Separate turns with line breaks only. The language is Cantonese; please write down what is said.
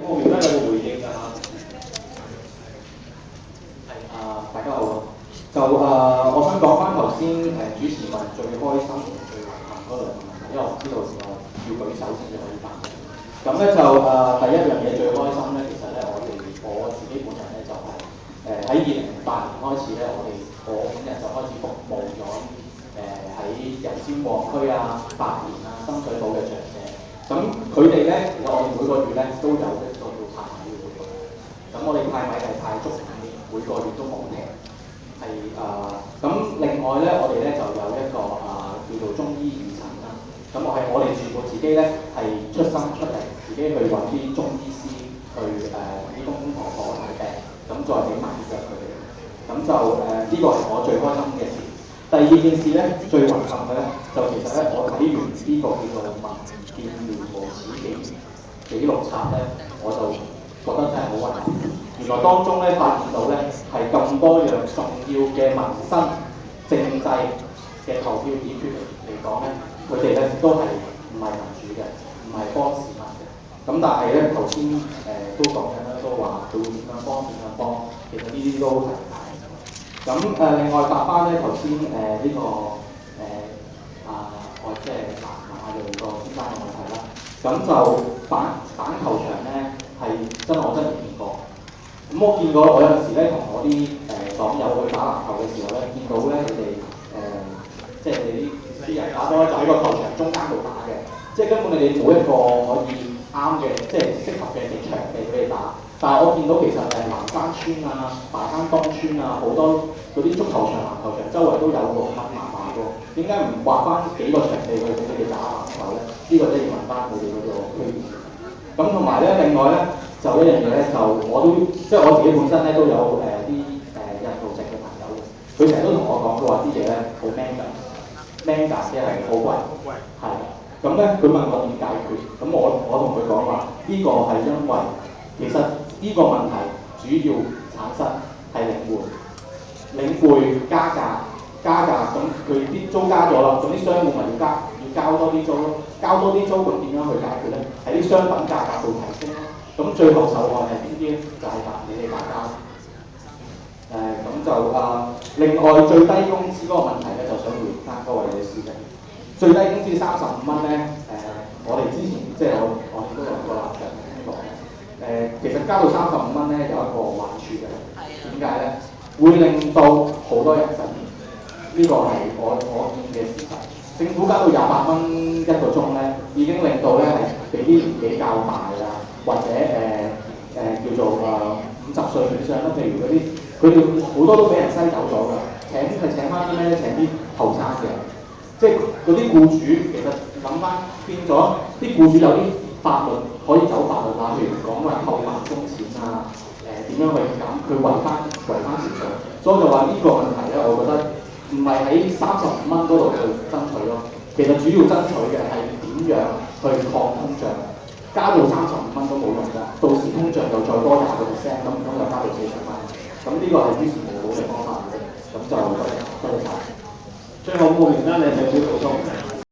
方面咧有個回應㗎嚇。大家好啊。我想講翻頭先主持問最開心同最遺憾嗰兩個問題，因為我知道要舉手先至可以答嘅。咁咧第一樣嘢最開心咧，其實咧我自己本人咧就係喺2008年開始咧，我本人就開始服務咗喺油尖旺區啊、白田啊、深水埗嘅長者。咁佢哋咧，其實我哋每個月咧都有一個叫派米嘅活動。咁我哋派米係派足5年，每個月都冇停。咁另外咧，我哋咧就有一個叫做中醫義診啦。咁我哋全部自己咧係出生出嚟，自己去揾啲中醫師去同啲公公婆婆睇病，咁再俾埋啲藥佢哋。咁呢個係我最開心嘅事。第二件事咧，最遺憾嘅咧，就其實咧我睇完呢個叫做《民建聯無恥記錄冊》咧，我就覺得真係好遺憾。原來當中咧發現到咧係咁多樣重要嘅民生政制嘅投票議決嚟講咧，佢哋咧都係唔係民主嘅，唔係幫市民嘅。咁但係咧頭先都講緊啦，都話佢會點樣幫，其實呢啲都係假嘅。咁另外答翻咧頭先我即係馬路個先生嘅問題啦。咁就板球場咧係我真係見過。咁我見過，我有陣時咧同我啲黨友去打籃球嘅時候咧，見到咧佢哋即係你啲人打波咧就喺個球場中間度打嘅，即係根本你哋冇一個可以啱嘅，即係適合嘅場地俾你打。但係我見到其實南山村啊、大坑東村啊，好多嗰啲足球場、籃球場周圍都有個密麻麻喎。點解唔劃翻幾個場地去俾你哋打籃球咧？呢個真係要問翻佢哋嗰個區議員。咁同埋咧，另外咧就一樣嘢咧，就我都即係我自己本身咧都有啲印度籍嘅朋友嘅，佢成日都同我講，佢話啲嘢咧好 manga 即係好貴，係。咁咧佢問我點解決，咁我同佢講話，呢個係因為其實呢個問題主要產生係領匯加價，咁佢啲租加咗啦，咁啲商戶咪要交多啲租咯，交多啲租咁點樣去解決咧？喺啲商品價格度提升咯，咁最後受害係邊啲咧？就係你哋大家。另外最低工資嗰個問題咧，就想回翻各位女士嘅。最低工資35蚊咧，我哋之前即係我哋都有個立場講嘅。其實加到35蚊咧有一個壞處嘅，點解咧？會令到好多人失業，呢個係我見嘅事實。政府加到28蚊一個鐘咧，已經令到咧係俾啲年紀較大啊，或者叫做50歲以上啦，譬如嗰啲佢哋好多都俾人篩走咗㗎，請翻啲咩咧？請啲後生嘅，即係嗰啲僱主其實諗翻變咗，啲僱主有啲法律可以走法律啦，譬如講話扣辦工錢啊，點樣去減，佢維翻時數，所以就話呢個問題咧，我覺得唔係喺35蚊嗰度去爭取咯，其實主要爭取嘅係點樣去抗通脹，加到35蚊都冇用㗎，到時通脹又再多20%，咁又加到40蚊，咁呢個係於事無補嘅方法嚟嘅，咁就多謝晒。
最後5個名單你係咪要補充？